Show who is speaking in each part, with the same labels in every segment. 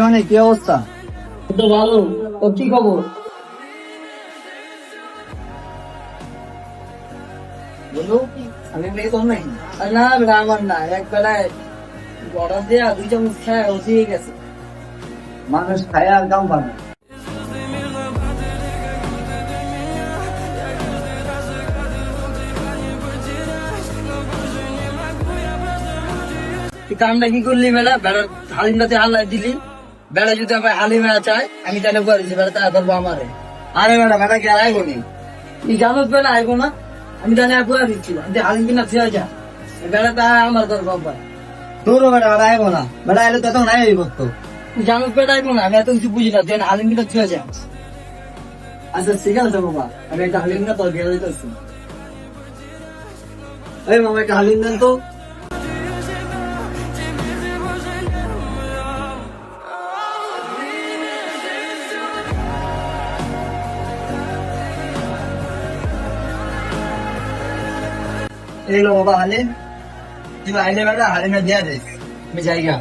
Speaker 1: অনেক কি অবস্থা?
Speaker 2: তো ভালো। তো কি খবর?
Speaker 1: বন্ধু, আমি মেয়ে তোর নাই।
Speaker 2: আর না বেটা, আমার না, এক বেলায় অর্ডার দেয়া 2 চামচ খায় ও দিয়ে গেছে।
Speaker 1: মানুষ খায় আর দাম পাবে।
Speaker 2: তুই কামটা কি করলি বেটা? বেড়ার হালিমটাতে হাল্লাই দিলি। বেড়া যদি আবার হালিমে চায়, আমি জানে করেছি বেড়া তা ধরবো আমারে।
Speaker 1: আরে বেটা, বেটা কি আর আইবো নি?
Speaker 2: তুই জানো বেড়া আইবো না? আমি জানি করে দিচ্ছিলাম যে হালিম কিনা ছেড়ে যা, বেড়া তা আমার ধরবো আব্বা।
Speaker 1: তোরও বেটা বেটা আইবো না। বেটা আইলে তো নাই আইব তো।
Speaker 2: তুই জানো বেড়া আইবো না? আমি এত কিছু বুঝি না, যে হালিম কিনা ছেড়ে যা।
Speaker 1: আচ্ছা ঠিক আছে বাবা, আমি একটা হালিম না তোর দিয়ে দিতেছি। এই মামা, একটা হালিম দেন তো। এই লো বাবা হালিম। তুই আইলে বেটা হালিমে দিয়া দে, আমি জায়গা।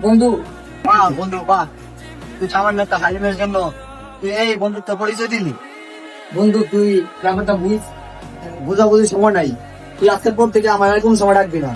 Speaker 2: বন্ধু,
Speaker 1: বন্ধু বাহ, তুই সামান্য একটা হালিমের জন্য তুই এই বন্ধুত্ব পরিচয় দিলি।
Speaker 2: বন্ধু তুই ব্যাপারটা বুঝ।
Speaker 1: বুঝাবুঝি সময় নাই। তুই আজকের পর থেকে আমার আর কোন সময় ডাকবি না।